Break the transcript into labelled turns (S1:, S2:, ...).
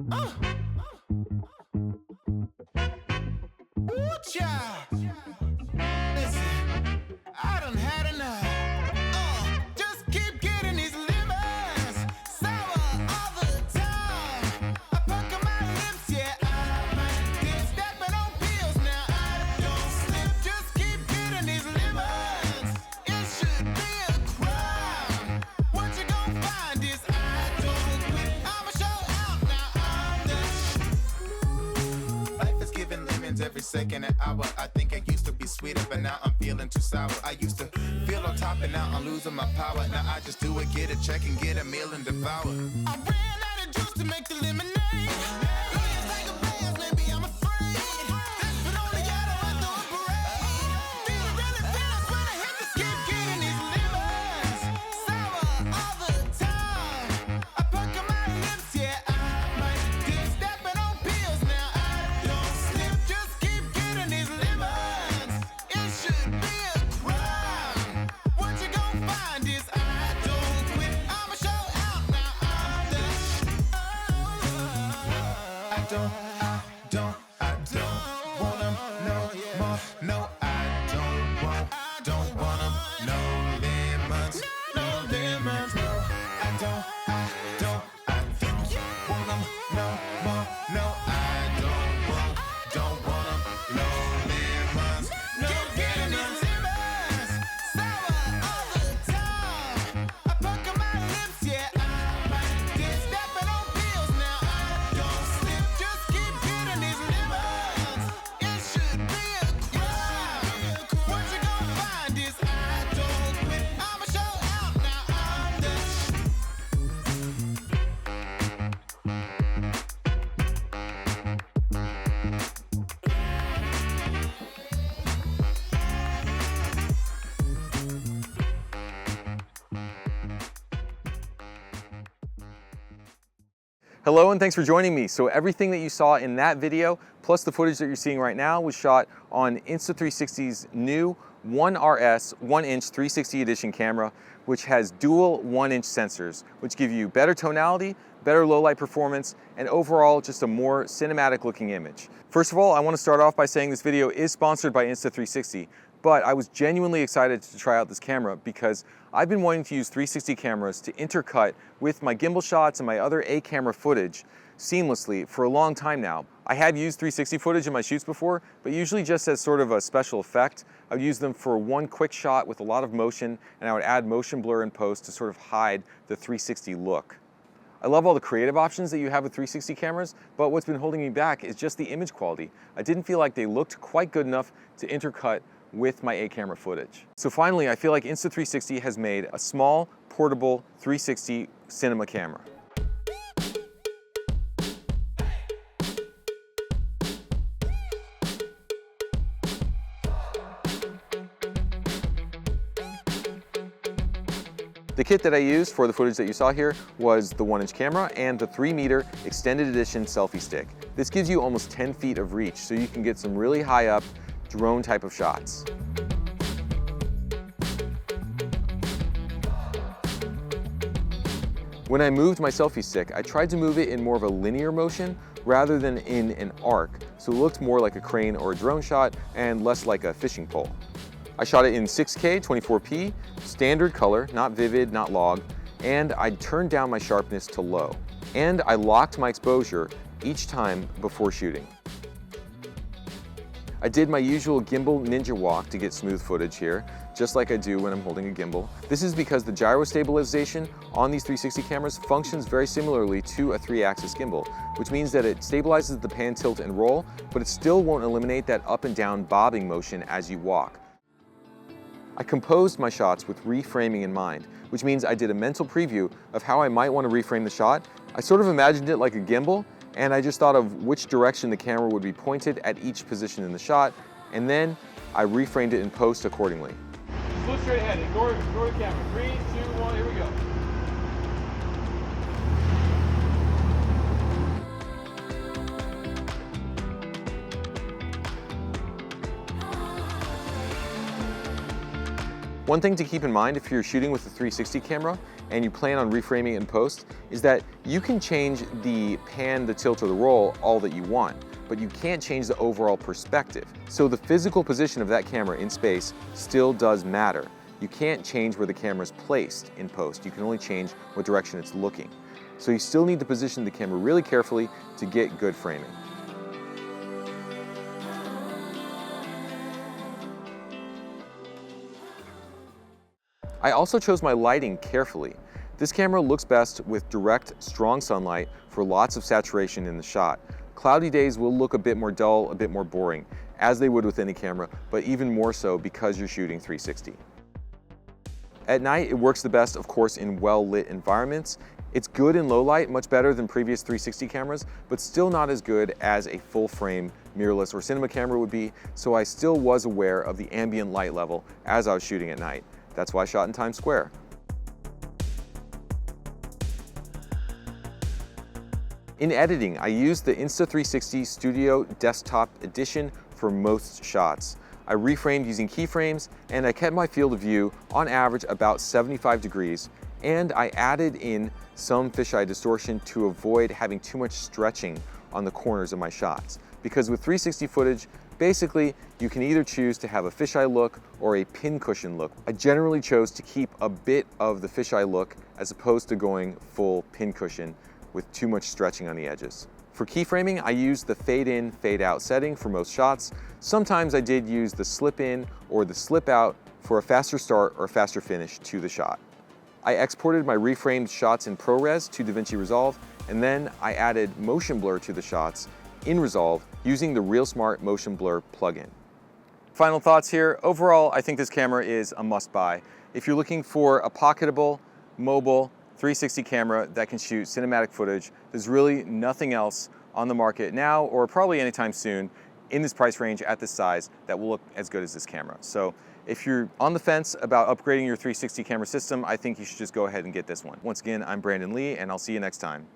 S1: Ooh, child. Listen, I done had enough. Just keep getting these lemons sour all the time. I pucker my lips, yeah, I might get stepping on pills now. I don't slip, just keep getting these lemons. It should be a crime. What you gonna find is I don't quit. I'ma show out now. I'm the life is giving lemons every second and hour. I think I used to be sweeter, but now I'm feeling too sour. I used to feel on top and now I'm losing my power. Now I just do it, get a check and get a meal and devour. I ran out of juice to make the lemonade. Millions like a bass, maybe I'm afraid. But only I don't have to parade. Feel really fast when I hit the skip, getting these lemons sour all the time. I pucker my lips, yeah, I might get stepping on pills now. I don't slip, just keep getting these lemons. It should be a crime. What you gonna find is I don't quit. I'ma show out now. I'm the I don't want 'em no more. No, I don't want 'em no lemons. No lemons, no. I don't want 'em no more. No, I don't want 'em no lemons. No lemons. Sour all the time. I pucker my lips, yeah, I might get stepping on pills now. I don't slip, just keep getting these lemons. It should be a crime. What you gonna find is I don't quit. I'ma show out now. I'm the
S2: Hello and thanks for joining me. So everything that you saw in that video, plus the footage that you're seeing right now, was shot on Insta360's new ONE RS 1-inch 360 edition camera, which has dual 1-inch sensors, which give you better tonality, better low light performance, and overall just a more cinematic looking image. First of all, I want to start off by saying this video is sponsored by Insta360, but I was genuinely excited to try out this camera because I've been wanting to use 360 cameras to intercut with my gimbal shots and my other A camera footage seamlessly for a long time now. I have used 360 footage in my shoots before, but usually just as sort of a special effect. I would use them for one quick shot with a lot of motion, and I would add motion blur in post to sort of hide the 360 look. I love all the creative options that you have with 360 cameras, but what's been holding me back is just the image quality. I didn't feel like they looked quite good enough to intercut with my A camera footage. So finally, I feel like Insta360 has made a small, portable 360 cinema camera. The kit that I used for the footage that you saw here was the 1-inch camera and the 3-meter extended edition selfie stick. This gives you almost 10 feet of reach, so you can get some really high up drone type of shots. When I moved my selfie stick, I tried to move it in more of a linear motion rather than in an arc, so it looked more like a crane or a drone shot and less like a fishing pole. I shot it in 6K 24p, standard color, not vivid, not log, and I turned down my sharpness to low. And I locked my exposure each time before shooting. I did my usual gimbal ninja walk to get smooth footage here, just like I do when I'm holding a gimbal. This is because the gyro stabilization on these 360 cameras functions very similarly to a 3-axis gimbal, which means that it stabilizes the pan, tilt, and roll, but it still won't eliminate that up and down bobbing motion as you walk. I composed my shots with reframing in mind, which means I did a mental preview of how I might want to reframe the shot. I sort of imagined it like a gimbal, and I just thought of which direction the camera would be pointed at each position in the shot, and then I reframed it in post accordingly. Just look straight ahead, ignore the camera. 3, 2, 1, here we go. One thing to keep in mind if you're shooting with a 360 camera and you plan on reframing it in post is that you can change the pan, the tilt, or the roll all that you want, but you can't change the overall perspective. So the physical position of that camera in space still does matter. You can't change where the camera is placed in post. You can only change what direction it's looking. So you still need to position the camera really carefully to get good framing. I also chose my lighting carefully. This camera looks best with direct, strong sunlight for lots of saturation in the shot. Cloudy days will look a bit more dull, a bit more boring, as they would with any camera, but even more so because you're shooting 360. At night, it works the best, of course, in well-lit environments. It's good in low light, much better than previous 360 cameras, but still not as good as a full-frame mirrorless or cinema camera would be, so I still was aware of the ambient light level as I was shooting at night. That's why I shot in Times Square. In editing, I used the Insta360 Studio Desktop Edition for most shots. I reframed using keyframes, and I kept my field of view on average about 75 degrees, and I added in some fisheye distortion to avoid having too much stretching on the corners of my shots. Because with 360 footage, basically, you can either choose to have a fisheye look or a pincushion look. I generally chose to keep a bit of the fisheye look as opposed to going full pincushion with too much stretching on the edges. For keyframing, I used the fade in, fade out setting for most shots. Sometimes I did use the slip in or the slip out for a faster start or faster finish to the shot. I exported my reframed shots in ProRes to DaVinci Resolve, and then I added motion blur to the shots in Resolve using the RealSmart Motion Blur plugin. Final thoughts here. Overall, I think this camera is a must-buy. If you're looking for a pocketable, mobile, 360 camera that can shoot cinematic footage, there's really nothing else on the market now or probably anytime soon in this price range at this size that will look as good as this camera. So if you're on the fence about upgrading your 360 camera system, I think you should just go ahead and get this one. Once again, I'm Brandon Lee, and I'll see you next time.